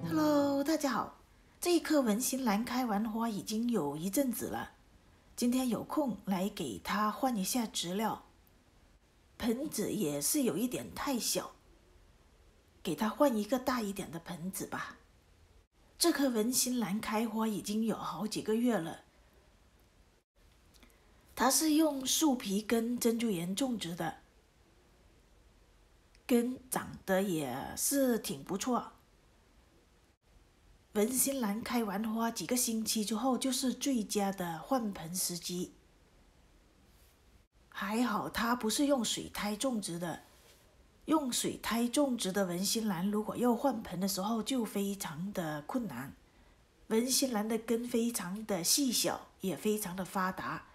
Hello， 大家好。这一棵文心兰开完花已经有一阵子了，今天有空来给它换一下植料。盆子也是有一点太小，给它换一个大一点的盆子吧。这棵文心兰开花已经有好几个月了，它是用树皮跟珍珠岩种植的，根长得也是挺不错。文心兰开完花几个星期之后，就是最佳的换盆时机。还好它不是用水苔种植的，用水苔种植的文心兰如果要换盆的时候就非常的困难。文心兰的根非常的细小，也非常的发达，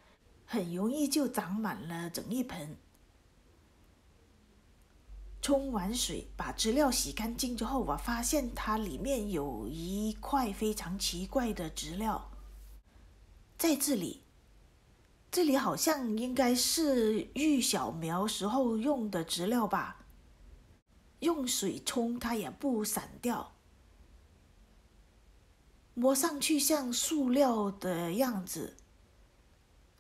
很容易就长满了整一盆。冲完水，把植料洗干净之后，我发现它里面有一块非常奇怪的植料，在这里好像应该是育小苗时候用的植料吧，用水冲它也不散掉，摸上去像塑料的样子，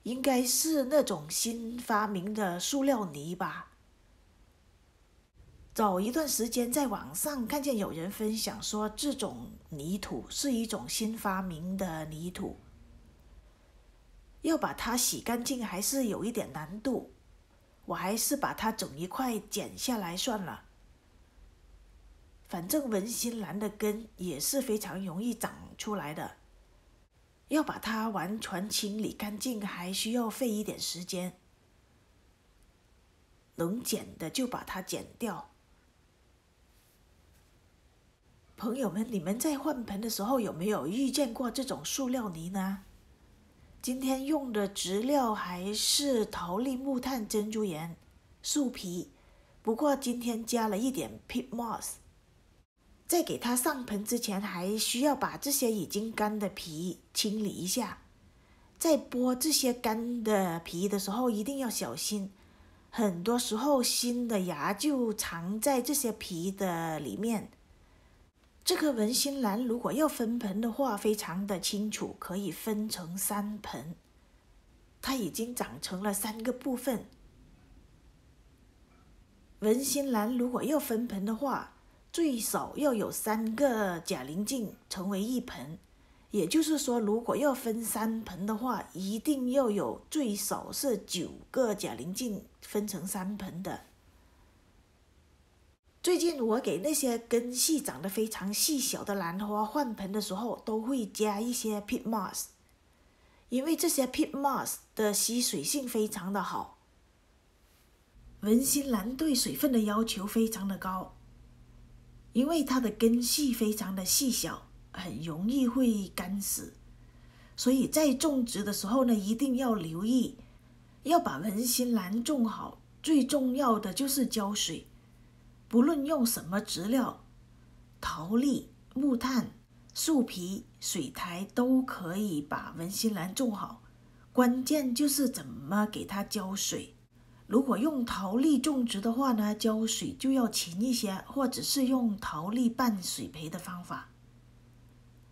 应该是那种新发明的塑料泥吧。早一段时间在网上看见有人分享说，这种泥土是一种新发明的泥土，要把它洗干净还是有一点难度，我还是把它整一块剪下来算了。反正文心兰的根也是非常容易长出来的，要把它完全清理干净还需要费一点时间，能剪的就把它剪掉。朋友们，你们在换盆的时候有没有遇见过这种塑料泥呢？今天用的植料还是桃栗、木炭、珍珠岩、树皮，不过今天加了一点 peat moss。在给它上盆之前，还需要把这些已经干的皮清理一下。在剥这些干的皮的时候一定要小心，很多时候新的芽就藏在这些皮的里面。这棵文心兰如果要分盆的话，非常的清楚，可以分成3盆。它已经长成了3个部分。文心兰如果要分盆的话，最少要有3个假鳞茎成为一盆，也就是说，如果要分3盆的话，一定要有最少是9个假鳞茎分成3盆的。最近我给那些根系长得非常细小的兰花换盆的时候，都会加一些 peat moss， 因为这些 peat moss 的吸水性非常的好。文心兰对水分的要求非常的高，因为它的根系非常的细小，很容易会干死，所以在种植的时候呢，一定要留意，要把文心兰种好，最重要的就是浇水。不论用什么植料，桃栗、木炭、树皮、水苔都可以把文心兰种好，关键就是怎么给它浇水。如果用桃栗种植的话呢，浇水就要勤一些，或者是用桃栗拌水培的方法。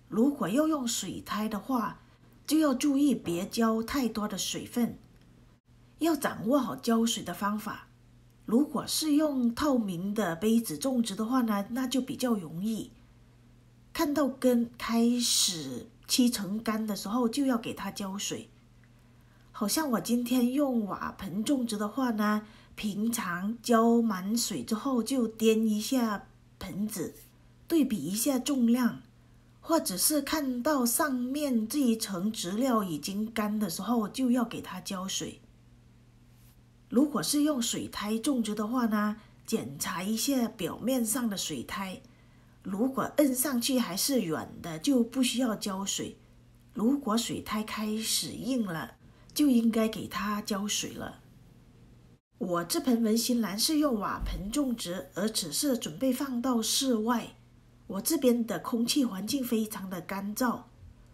如果要用水苔的话，就要注意别浇太多的水分，要掌握好浇水的方法。如果是用透明的杯子种植的话呢，那就比较容易。看到根开始7成干的时候，就要给它浇水。好像我今天用瓦盆种植的话呢，平常浇满水之后就掂一下盆子，对比一下重量，或者是看到上面这一层植料已经干的时候，就要给它浇水。如果是用水苔种植的话呢，检查一下表面上的水苔，如果摁上去还是软的，就不需要浇水。如果水苔开始硬了，就应该给它浇水了。我这盆文心兰是用瓦盆种植，而且是准备放到室外。我这边的空气环境非常的干燥，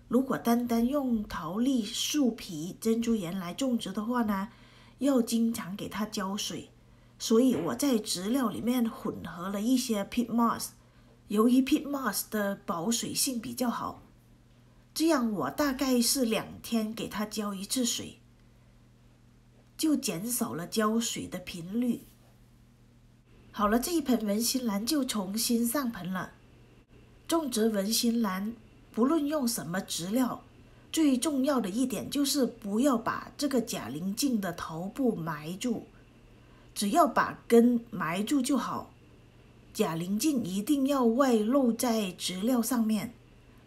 如果单单用桃栗、树皮、珍珠岩来种植的话呢，要经常给它浇水，所以我在植料里面混合了一些 peat moss。由于 peat moss 的保水性比较好，这样我大概是2天给它浇一次水，就减少了浇水的频率。好了，这一盆文心兰就重新上盆了。种植文心兰，不论用什么植料，最重要的一点就是不要把这个假鳞茎的头部埋住，只要把根埋住就好。假鳞茎一定要外露在植料上面，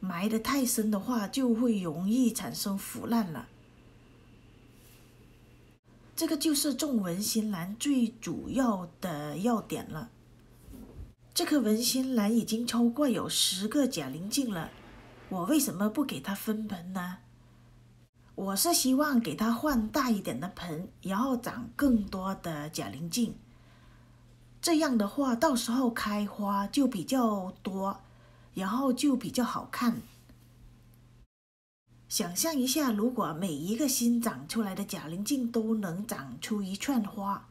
埋得太深的话就会容易产生腐烂了。这个就是种文心兰最主要的要点了。这棵文心兰已经超过有10个假鳞茎了，我为什么不给它分盆呢？我是希望给它换大一点的盆，然后长更多的假鳞茎。这样的话，到时候开花就比较多，然后就比较好看。想象一下，如果每一个新长出来的假鳞茎都能长出一串花，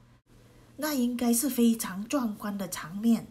那应该是非常壮观的场面。